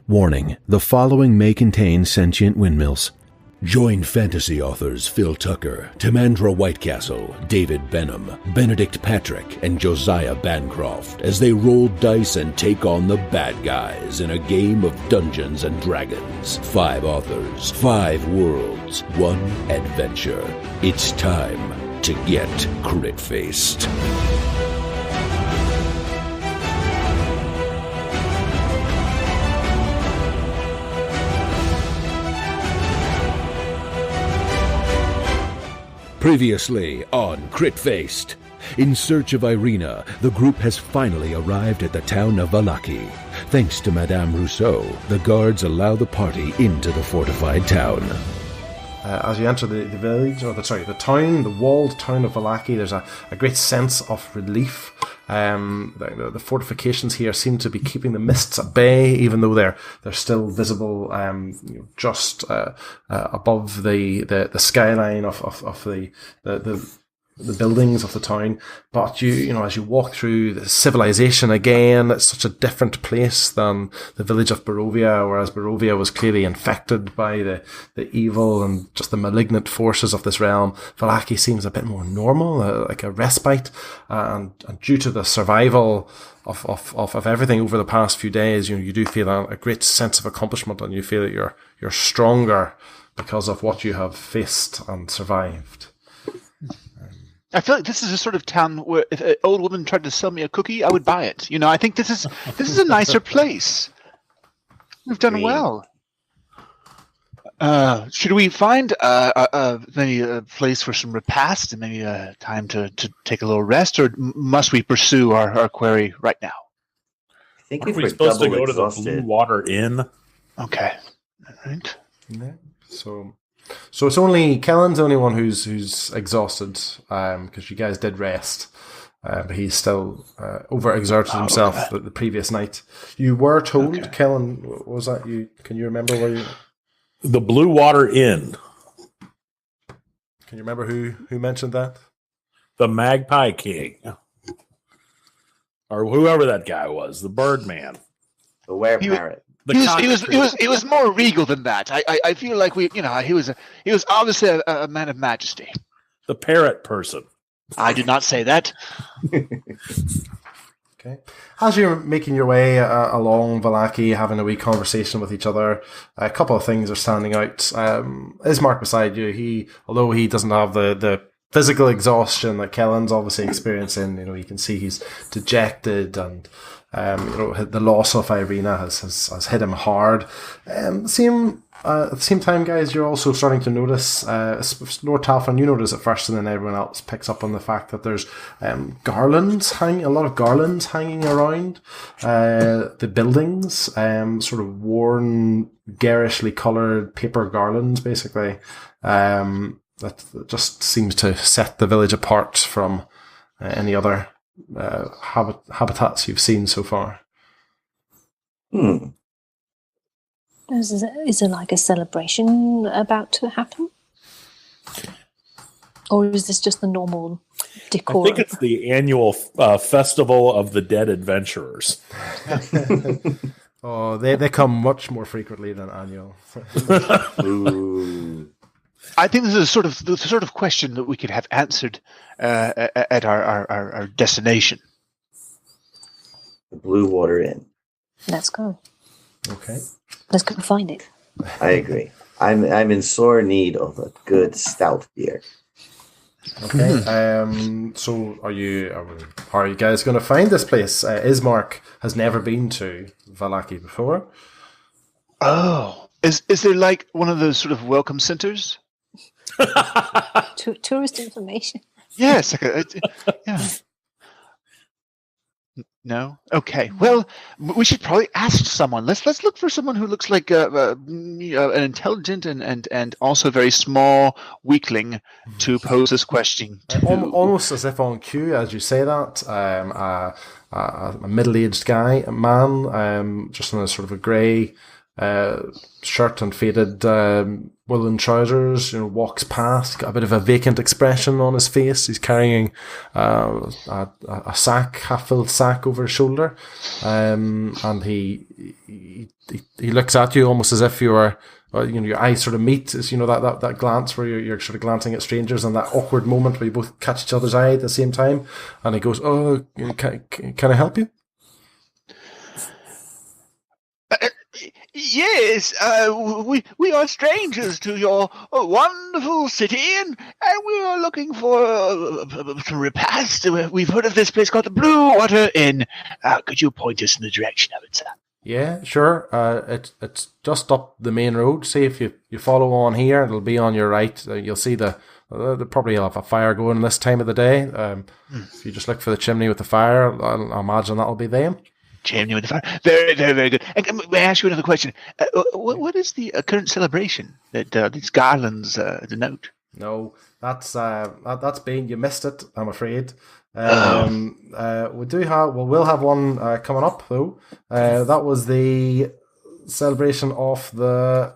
Warning, the following may contain sentient windmills. Join fantasy authors Phil Tucker, Timandra Whitecastle, David Benem, Benedict Patrick, and Josiah Bancroft as they roll dice and take on the bad guys in a game of Dungeons and Dragons. 5 authors, 5 worlds, 1 adventure. It's time to get crit-faced. Previously on Crit-Faced. In search of Irina, the group has finally arrived at the town of Vallaki. Thanks to Madame Rousseau, the guards allow the party into the fortified town. As you enter the village, or the town, the walled town of Vallaki, there's a great sense of relief. The fortifications here seem to be keeping the mists at bay, even though they're still visible just above the skyline of the buildings of the town. But as you walk through the civilization again, it's such a different place than the village of Barovia, whereas Barovia was clearly infected by the evil and just the malignant forces of this realm. Vallaki seems a bit more normal, like a respite, and due to the survival of everything over the past few days, you do feel a great sense of accomplishment, and you feel that you're stronger because of what you have faced and survived. I feel like this is a sort of town where if an old woman tried to sell me a cookie, I would buy it. I think this is a nicer place. We've done well. Should we find maybe a place for some repast and maybe a time to take a little rest, or must we pursue our quarry right now? I think if we're supposed to go to the Blue Water Inn. Okay. All right. Yeah. So it's only Kellen's the only one who's exhausted, because you guys did rest, but he's still overexerted himself the previous night. You were told, Kellen, what was that? Can you remember where you? The Blue Water Inn. Can you remember who mentioned that? The Magpie King, or whoever that guy was, the Birdman, the Were Parrot. He was more regal than that. I feel like he was obviously a man of majesty. The parrot person. I did not say that. Okay. As you're making your way along Vallaki, having a wee conversation with each other, a couple of things are standing out. Ismark beside you, although he doesn't have the physical exhaustion that Kellen's obviously experiencing, you can see he's dejected, and the loss of Irina has hit him hard. At the same time, guys, you're also starting to notice, Lord Talfin, you notice it first, and then everyone else picks up on the fact that there's a lot of garlands hanging around the buildings, sort of worn, garishly coloured paper garlands, basically, that just seems to set the village apart from any other habitats you've seen so far. Is there like a celebration about to happen? Or is this just the normal decor? I think it's the annual Festival of the Dead Adventurers. Oh, they come much more frequently than annual. Ooh. I think this is the sort of question that we could have answered at our destination. The Blue Water Inn. Let's go. Okay. Let's go find it. I agree. I'm in sore need of a good stout beer. Okay. So how are you guys going to find this place? Ismark has never been to Vallaki before. Oh, is there like one of those sort of welcome centers? Tourist information. Yes. Yeah. No. Okay. Well, we should probably ask someone. Let's look for someone who looks like an intelligent and also very small weakling to pose this question to. Almost as if on cue, as you say that, a middle-aged man, just in a sort of a grey shirt and faded woolen trousers, walks past, got a bit of a vacant expression on his face. He's carrying a sack, half-filled sack over his shoulder, and he looks at you almost as if you were, your eyes sort of meet. It's, that glance where you're sort of glancing at strangers, and that awkward moment where you both catch each other's eye at the same time. And he goes, "Oh, can I help you?" Yes, we are strangers to your wonderful city, and we are looking for some repast. We've heard of this place called the Blue Water Inn. Could you point us in the direction of it, sir? Yeah, sure. It's just up the main road. See, if you follow on here, it'll be on your right. You'll see they'll probably have a fire going this time of the day. If you just look for the chimney with the fire, I'll imagine that'll be them. Chimney with the fire. Very, very, very good. And may I ask you another question? What is the current celebration that these garlands denote? No, that's been, you missed it, I'm afraid. We'll have one coming up though. That was the celebration of the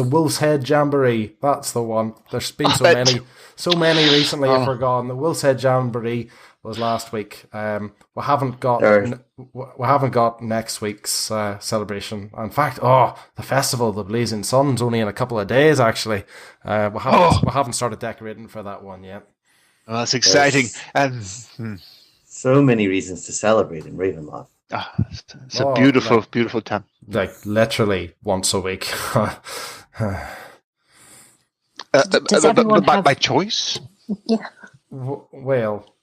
Wolf's Head Jamboree. That's the one. There's been so many recently. I've forgotten. The Wolf's Head Jamboree was last week. We haven't got next week's celebration. In fact, the Festival of the Blazing Sun's only in a couple of days. Actually, we haven't started decorating for that one yet. Oh, that's exciting. So many reasons to celebrate in Ravenloft. It's a beautiful, beautiful time. Like literally once a week. Does everyone have... by choice? Yeah. Well,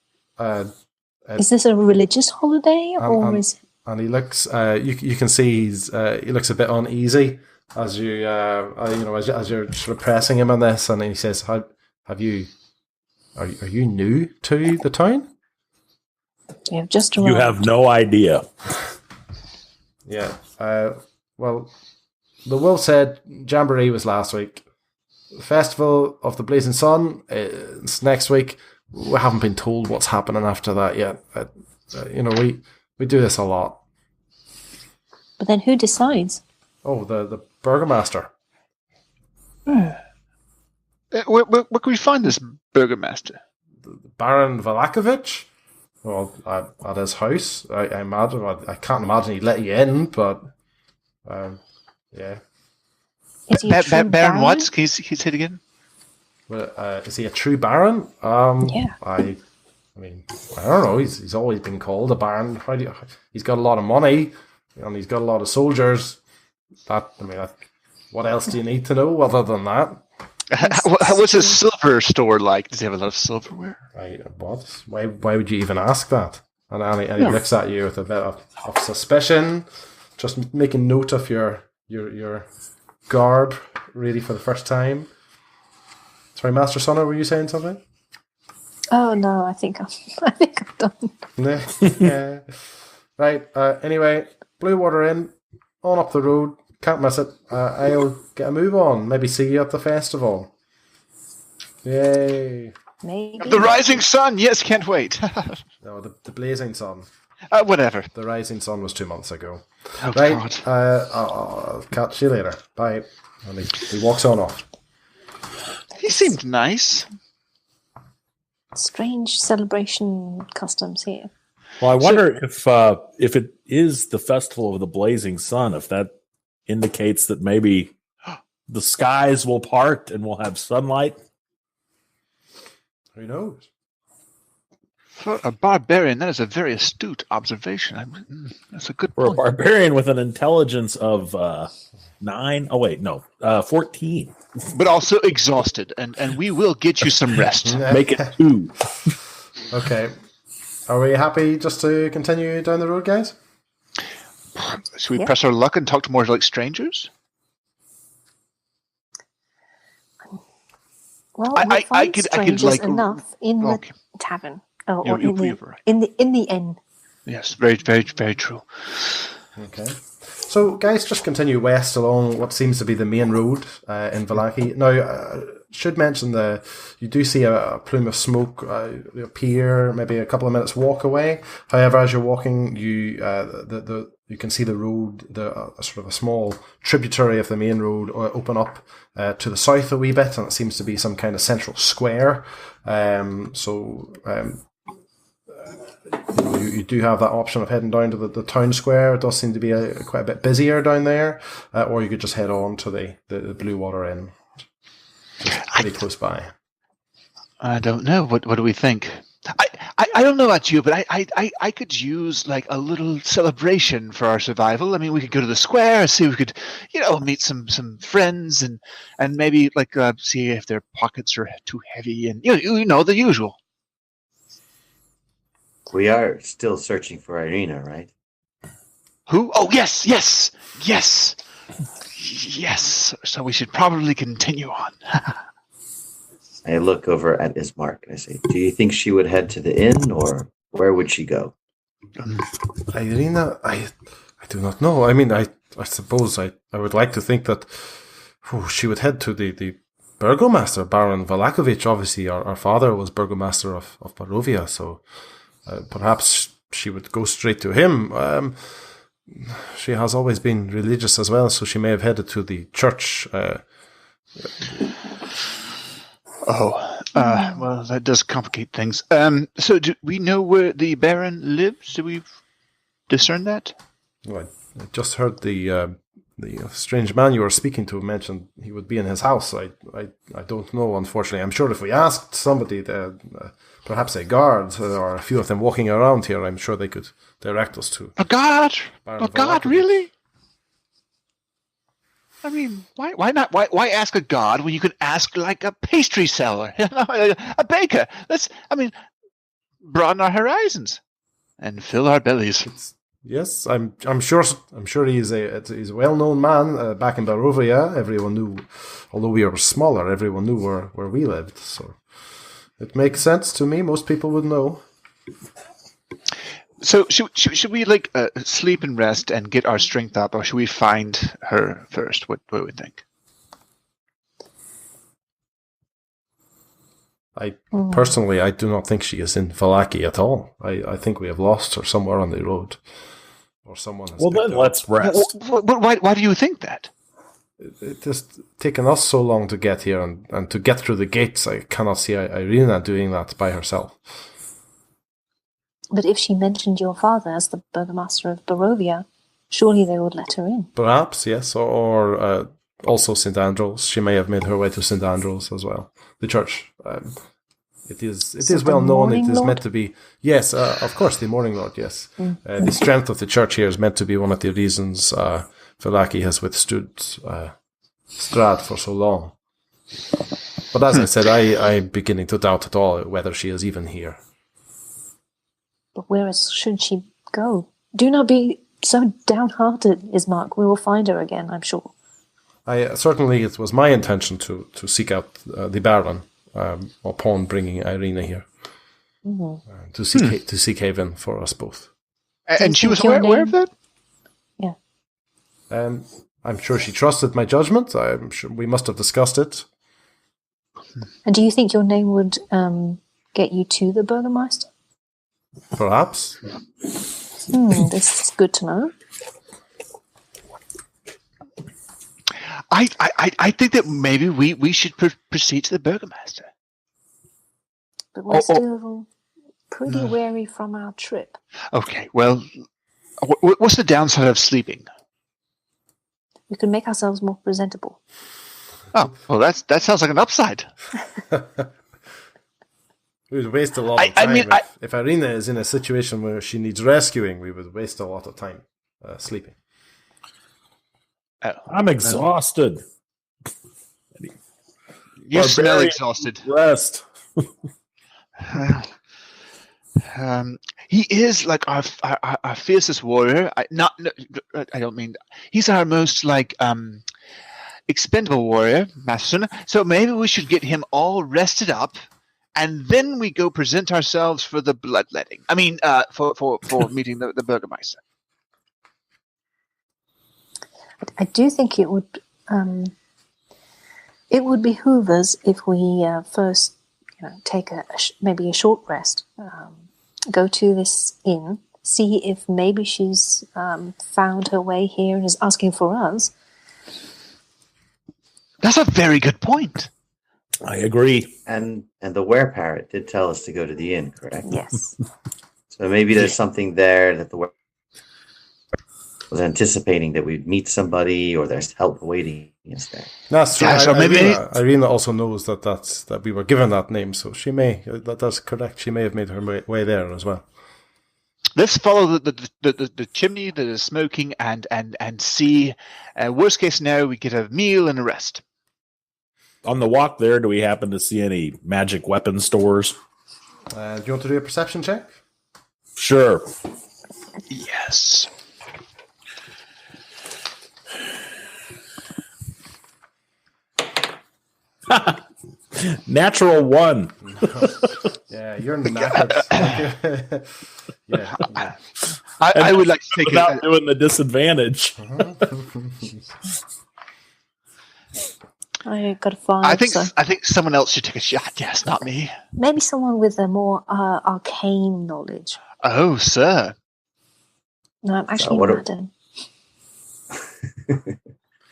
is this a religious holiday, or is? And he looks. You can see he looks a bit uneasy as you as you're sort of pressing him on this, and he says, "Have you? Are you new to the town?" Yeah, just arrived. You have no idea. Yeah. Well, the Wolf's Head Jamboree was last week. The Festival of the Blazing Sun is next week. We haven't been told what's happening after that yet. We do this a lot. But then who decides? Oh, the Burgomaster. Where can we find this Burgomaster? Baron Vallakovich? Well, at his house, I imagine. I can't imagine he'd let you in, but yeah. Is he a true Baron what? Can you say it again? Well, is he a true baron? Yeah. I mean, I don't know. He's always been called a baron. He's got a lot of money, and he's got a lot of soldiers. What else do you need to know other than that? What's his silver store like? Does he have a lot of silverware? What? Why would you even ask that? And he looks at you with a bit of suspicion, just making note of your garb, really, for the first time. Sorry, Master Sonner, were you saying something? Oh no, I think I'm done. Yeah. Right. Anyway, Blue Water Inn, on up the road. Can't miss it. I'll get a move on. Maybe see you at the festival. Yay. Maybe. The Rising Sun. Yes, can't wait. No, the Blazing Sun. Whatever. The Rising Sun was 2 months ago. Oh, right. God. I'll catch you later. Bye. And he walks on off. He seemed nice. Strange celebration customs here. Well, I wonder if it is the Festival of the Blazing Sun, if that indicates that maybe the skies will part and we'll have sunlight. Who knows? For a barbarian, that is a very astute observation. That's a good For point. a barbarian with an intelligence of 9. Oh, wait, no. 14. But also exhausted, and we will get you some rest. Make it 2. Okay. Are we happy just to continue down the road, guys? Should we press our luck and talk to more like strangers? Well, I find could strangers like enough in the tavern or You're right. in the inn. Yes, very, very, very true. Okay. So, guys, just continue west along what seems to be the main road in Vallaki. Now, should mention you do see a plume of smoke appear maybe a couple of minutes walk away. However, as you're walking, the you can see the road, sort of a small tributary of the main road, open up to the south a wee bit, and it seems to be some kind of central square. You do have that option of heading down to the town square. It does seem to be quite a bit busier down there, or you could just head on to the Blue Water Inn, just pretty close by. I don't know. What do we think? I don't know about you, but I could use like a little celebration for our survival. I mean, we could go to the square, see if we could, meet some friends, and maybe like see if their pockets are too heavy, and the usual. We are still searching for Irina, right? Who? Oh, yes. So we should probably continue on. I look over at Ismark and I say, do you think she would head to the inn, or where would she go? Irina, I do not know. I mean, I suppose I would like to think that she would head to the burgomaster, Baron Vallakovich. Obviously, our father was burgomaster of Barovia, so perhaps she would go straight to him. She has always been religious as well, so she may have headed to the church. Well, that does complicate things. So do we know where the Baron lives? Do we discern that? Well, I just heard the strange man you were speaking to mentioned he would be in his house. I don't know, unfortunately. I'm sure if we asked somebody, perhaps a guard or a few of them walking around here, I'm sure they could direct us to. A guard? Baron A guard, really? I mean, why not? Why ask a god when you could ask like a pastry seller, a baker? Broaden our horizons and fill our bellies. Yes, I'm sure he's a well-known man back in Barovia. Everyone knew, although we were smaller, everyone knew where we lived. So it makes sense to me. Most people would know. So should we like sleep and rest and get our strength up, or should we find her first? What do we think? Personally, I do not think she is in Vallaki at all. I think we have lost her somewhere on the road, or someone has. Well, then let's rest. Why do you think that? It has taken us so long to get here, and to get through the gates. I cannot see Irina doing that by herself. But if she mentioned your father as the burgomaster of Barovia, surely they would let her in. Perhaps, yes, or also St. Andrews. She may have made her way to St. Andrews as well. The church. It is well known. It is meant to be. Yes, of course, the Morning Lord. Yes, the strength of the church here is meant to be one of the reasons Vallaki has withstood Strahd for so long. But as I said, I'm beginning to doubt at all whether she is even here. But where else should she go? Do not be so downhearted, Ismark. We will find her again, I'm sure. Certainly, it was my intention to seek out the Baron upon bringing Irina here to seek haven for us both. And she was aware of that? Yeah. I'm sure she trusted my judgment. I'm sure we must have discussed it. And do you think your name would get you to the burgomaster? Perhaps. This is good to know. I think that maybe we should proceed to the burgomaster. But we're still pretty wary from our trip. Okay, well, what's the downside of sleeping? We can make ourselves more presentable. Oh, well, that sounds like an upside. We would waste a lot of time. If Irina is in a situation where she needs rescuing, we would waste a lot of time sleeping. I'm exhausted. You smell exhausted. Rest. He is like our fiercest warrior. I don't mean he's our most expendable warrior, Master. So maybe we should get him all rested up, and then we go present ourselves for the bloodletting. I mean, for meeting the burgomaster. I do think it would behoove us if we first, take maybe a short rest, go to this inn, see if maybe she's found her way here and is asking for us. That's a very good point. I agree. And the were-parrot did tell us to go to the inn, correct? Yes. So maybe there's something there that the were was anticipating that we'd meet somebody, or there's help waiting us there. That's true. Yeah, so maybe Irina also knows that we were given that name, so she may. That's correct. She may have made her way there as well. Let's follow the chimney that is smoking and see. Worst case scenario, we get a meal and a rest. On the walk there, do we happen to see any magic weapon stores? Do you want to do a perception check? Sure. Yes. Natural 1. Yeah, you're knackered. yeah. I would like to take without doing the disadvantage. I got a 5. I think someone else should take a shot. Yes, not me. Maybe someone with a more arcane knowledge. Oh, sir. No, I'm actually Madden.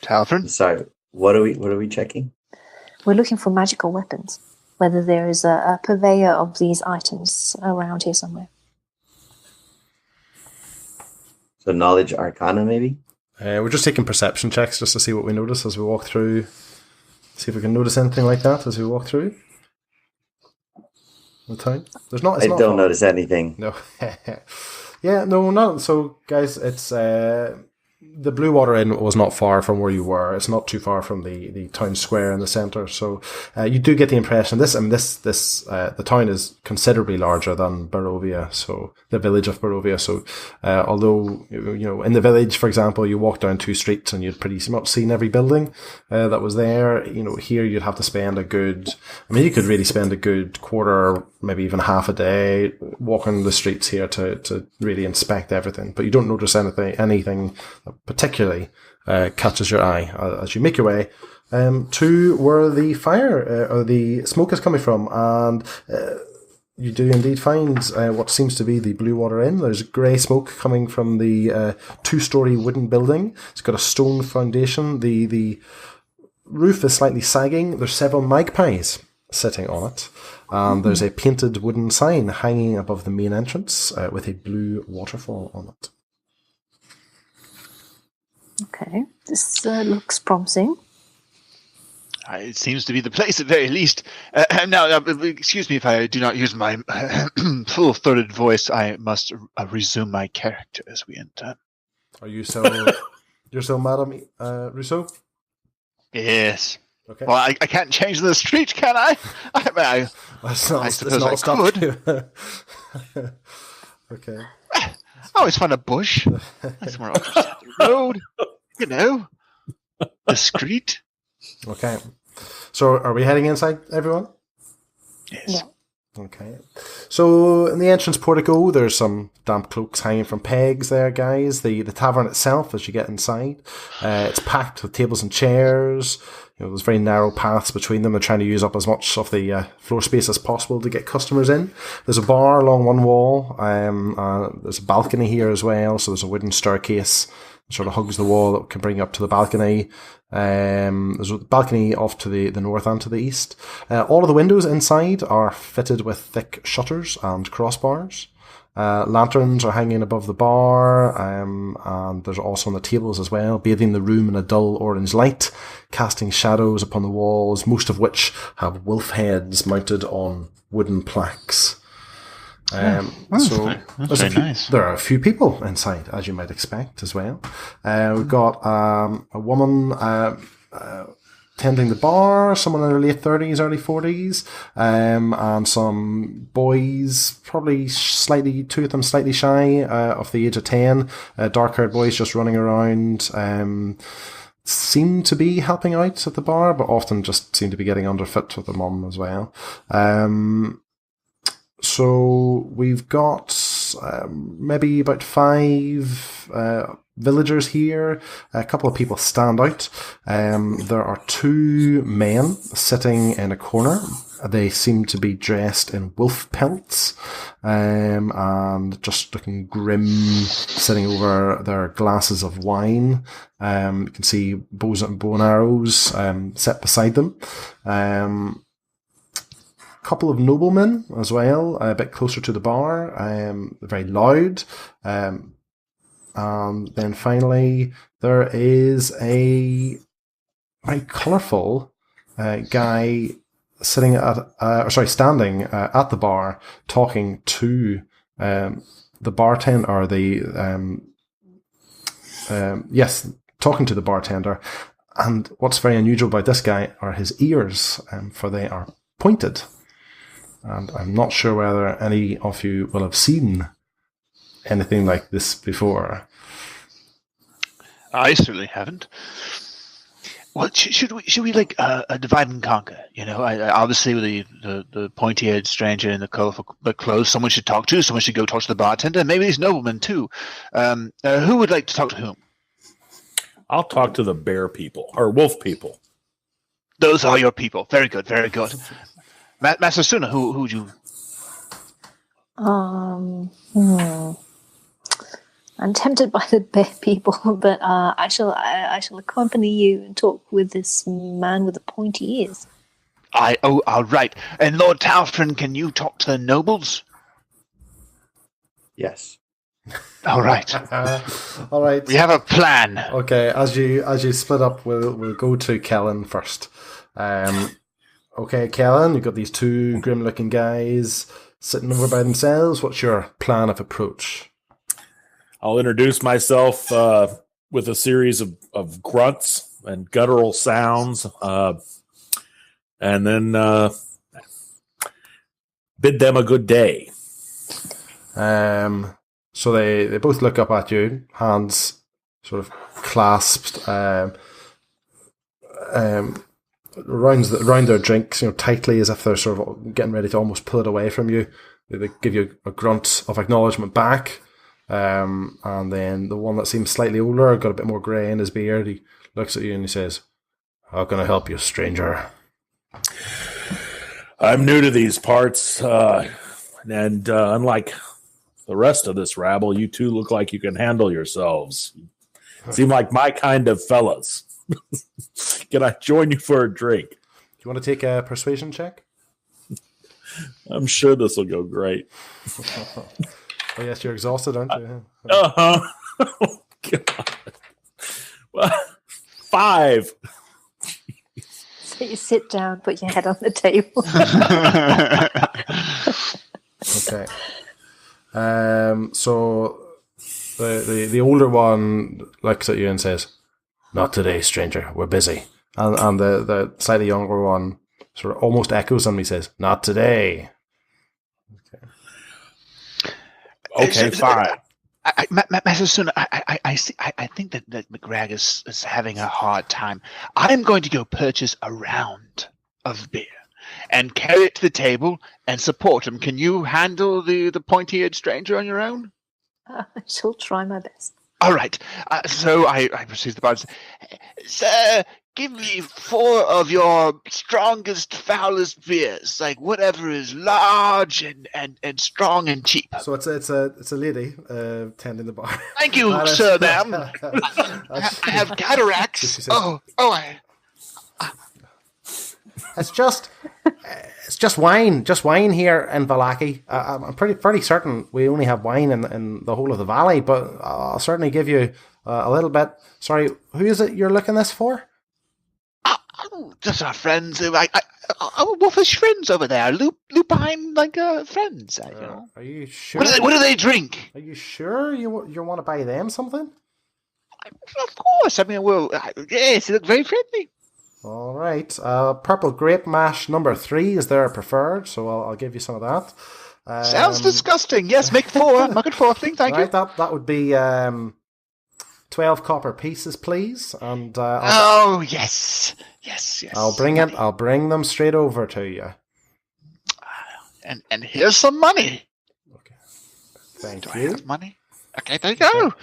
Talfrin? Sorry, what are we checking? We're looking for magical weapons. Whether there is a purveyor of these items around here somewhere. So knowledge arcana, maybe? We're just taking perception checks just to see what we notice as we walk through. See if we can notice anything like that as we walk through the town. There's not. I don't notice anything. No. Yeah, no, not so, guys. It's the Blue Water Inn was not far from where you were. It's not too far from the town square in the centre. So you do get the impression. The town is considerably larger than Barovia. So the village of Barovia. So although in the village, for example, you walk down 2 streets and you'd pretty much seen every building that was there. Here you'd have to spend you could really spend a good quarter, maybe even half a day walking the streets here to really inspect everything. But you don't notice anything particularly catches your eye as you make your way to where the fire or the smoke is coming from, and you do indeed find what seems to be the Blue Water Inn. There's grey smoke coming from the 2-story wooden building. It's got a stone foundation. The roof is slightly sagging. There's several magpies sitting on it, and there's a painted wooden sign hanging above the main entrance with a blue waterfall on it. Okay, this looks promising. It seems to be the place at very least. Now, excuse me if I do not use my full-throated voice. I must resume my character as we enter. Are you so? You're so, Madame Rousseau? Yes. Okay. Well, I can't change the street, can I? I suppose I could. Okay. I always find a bush. Somewhere else just up the road. Discreet. Okay. So are we heading inside, everyone? Yes. Yeah. Okay. So in the entrance portico, there's some damp cloaks hanging from pegs there, guys. The tavern itself, as you get inside, it's packed with tables and chairs. There's very narrow paths between them. They're trying to use up as much of the floor space as possible to get customers in. There's a bar along one wall. There's a balcony here as well. So there's a wooden staircase that sort of hugs the wall that can bring you up to the balcony. There's a balcony off to the north and to the east. All of the windows inside are fitted with thick shutters and crossbars. Lanterns are hanging above the bar, and there's also on the tables as well, bathing the room in a dull orange light, casting shadows upon the walls, most of which have wolf heads mounted on wooden plaques. That's very nice. There are a few people inside, as you might expect, as well. We've got a woman tending the bar, someone in their late 30s, early 40s, and some boys, probably two of them slightly shy of the age of 10, dark-haired boys just running around, seem to be helping out at the bar, but often just seem to be getting underfoot with the mum as well. So we've got maybe about 5 villagers here. A couple of people stand out. There are two men sitting in a corner. They seem to be dressed in wolf pelts, and just looking grim, sitting over their glasses of wine. You can see bows and bow and arrows set beside them. Couple of noblemen as well, a bit closer to the bar, very loud. And then finally, there is a very colourful guy standing at the bar, talking to the bartender, or talking to the bartender. And what's very unusual about this guy are his ears, for they are pointed. And I'm not sure whether any of you will have seen anything like this before. I certainly haven't. Well, should we like divide and conquer? You know, obviously with the pointy-eared stranger in the colorful clothes, someone should talk to. Someone should go talk to the bartender, and maybe these noblemen too. Who would like to talk to whom? I'll talk to the bear people or wolf people. Those are your people. Very good, very good. Master Suna, who would you? I'm tempted by the bear people, but I shall accompany you and talk with this man with the pointy ears. All right. And Lord Talfrin, can you talk to the nobles? Yes. All right. All right. We have a plan. Okay, as you split up, we'll go to Kellen first. Okay, Kellen, you've got these two grim-looking guys sitting over by themselves. What's your plan of approach? I'll introduce myself with a series of grunts and guttural sounds, and then bid them a good day. So they both look up at you, hands sort of clasped around their drinks, tightly, as if they're sort of getting ready to almost pull it away from you. They give you a grunt of acknowledgement back. And then the one that seems slightly older, got a bit more grey in his beard, he looks at you and he says, "How can I help you, stranger?" I'm new to these parts, and unlike the rest of this rabble, you two look like you can handle yourselves. Seem like my kind of fellas. Can I join you for a drink? Do you want to take a persuasion check? I'm sure this will go great. Oh, yes, you're exhausted, aren't you? Oh, God. Well, 5. So you sit down, put your head on the table. Okay. So the older one looks at you and says, "Not today, stranger. We're busy." And the slightly younger one sort of almost echoes him. He says, "Not today." Okay, fine. Master Suna, I think that McGrag is having a hard time. I'm going to go purchase a round of beer and carry it to the table and support him. Can you handle the pointy-eared stranger on your own? I shall try my best. All right. So I proceed to the bar and say, "Sir, give me 4 of your strongest, foulest beers, like whatever is large and strong and cheap." So it's a lady tending the bar. Thank you, sir, ma'am. I have cataracts. It's just wine here in Vallaki. I'm fairly certain we only have wine in the whole of the valley, but I'll certainly give you a little bit. Sorry, who is it you're looking this for? Just our friends. Our wolfish friends over there. Lupine, friends. You know. Are you sure? What do they drink? Are you sure you want to buy them something? Of course. I mean, well, yes, they look very friendly. All right. Purple grape mash number 3 is their preferred, so I'll give you some of that. Sounds disgusting. Yes, make 4. Make it 4, please. Thank you. That would be 12 copper pieces, please. And yes. I'll bring them straight over to you. And here's some money. Okay. Thank Do you. I have money? Okay, there you go.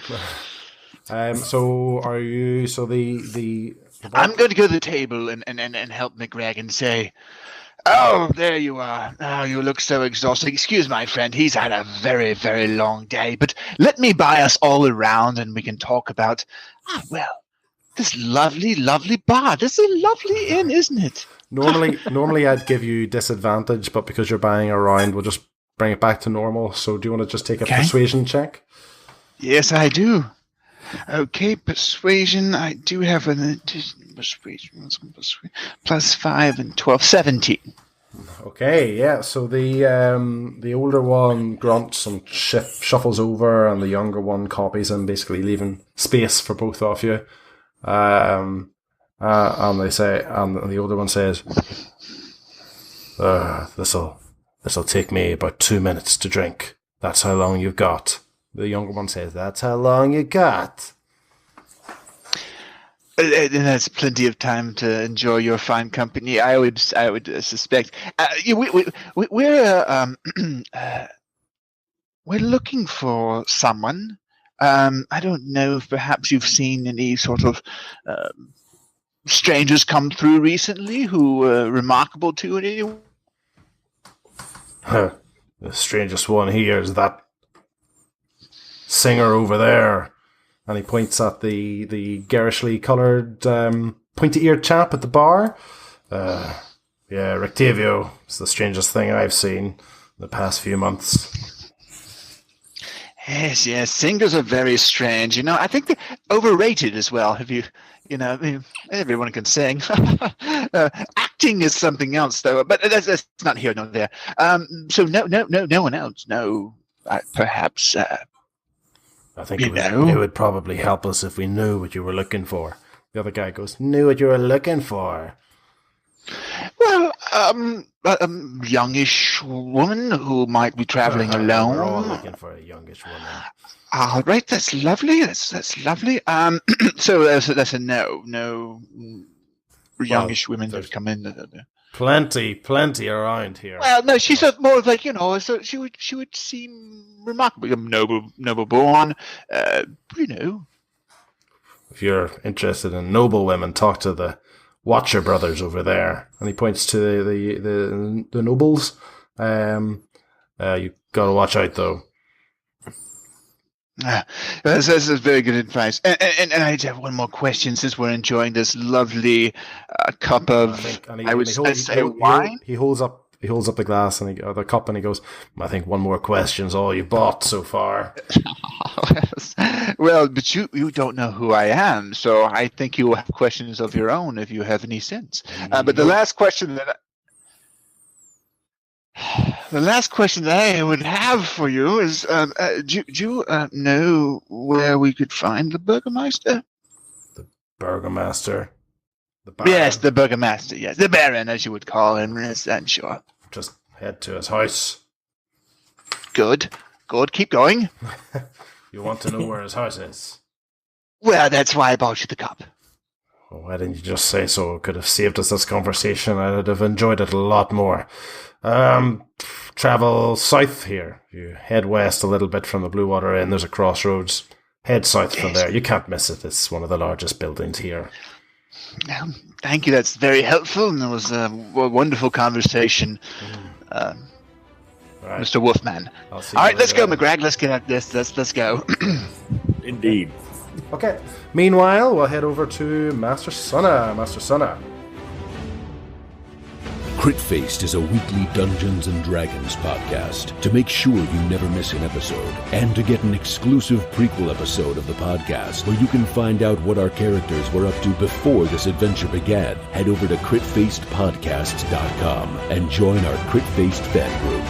So are you? So the I'm going to go to the table and help McGregor and say, "Oh, there you are. Oh, you look so exhausted. Excuse my friend. He's had a very, very long day. But let me buy us all around, and we can talk about, this lovely, lovely bar. This is a lovely inn, isn't it?" Normally I'd give you disadvantage, but because you're buying around, we'll just bring it back to normal. So do you want to just take a persuasion check? Yes, I do. Okay, persuasion. I do have an persuasion plus 5 and 12, 17. Okay, yeah. So the older one grunts and shuffles over, and the younger one copies him, basically leaving space for both of you. And they say, and the older one says, "This'll take me about 2 minutes to drink. That's how long you've got." The younger one says, "That's how long you got." That's plenty of time to enjoy your fine company. I would suspect. We're looking for someone. I don't know if perhaps you've seen any sort of strangers come through recently who are remarkable to you. The strangest one here is that singer over there, and he points at the garishly coloured pointy-eared chap at the bar. Yeah, Rictavio is the strangest thing I've seen in the past few months. Yes, singers are very strange. I think they're overrated as well. Everyone can sing. Acting is something else, though. But that's not here nor there. So no one else. No, perhaps. I think it would probably help us if we knew what you were looking for. The other guy goes, "Knew what you were looking for?" Well, a youngish woman who might be traveling alone. We're all looking for a youngish woman. All right, that's lovely. That's lovely. So that's a no. No youngish women that come in. Plenty around here. Well, no, she's more of like, so she would seem remarkably noble born. If you're interested in noble women, talk to the Watcher brothers over there. And he points to the nobles. You gotta watch out, though. This is very good advice. And I have one more question, since we're enjoying this lovely cup of, wine. He holds up the glass or the cup, and he goes, "I think one more question's all you bought so far." Well, but you don't know who I am, so I think you will have questions of your own if you have any sense. But the last question that I would have for you is, do you know where we could find the Burgermeister? The Burgermaster? The Baron? Yes, the Burgermaster, yes. The Baron, as you would call him, yes, I'm sure. Just head to his house. Good. Keep going. You want to know where his house is? Well, that's why I bought you the cup. Well, why didn't you just say so? It could have saved us this conversation. I'd have enjoyed it a lot more. Travel south here. You head west a little bit from the Blue Water Inn. There's a crossroads. Head south from there. You can't miss it. It's one of the largest buildings here. Thank you. That's very helpful, and it was a wonderful conversation, right. Mr. Wolfman. All right, let's go, McGregor. Let's get at this. Let's go. Indeed. Okay. Meanwhile, we'll head over to Master Sunna. Master Sunna. Crit-Faced is a weekly Dungeons & Dragons podcast. To make sure you never miss an episode, and to get an exclusive prequel episode of the podcast, where you can find out what our characters were up to before this adventure began, head over to critfacedpodcasts.com and join our Crit-Faced fan group.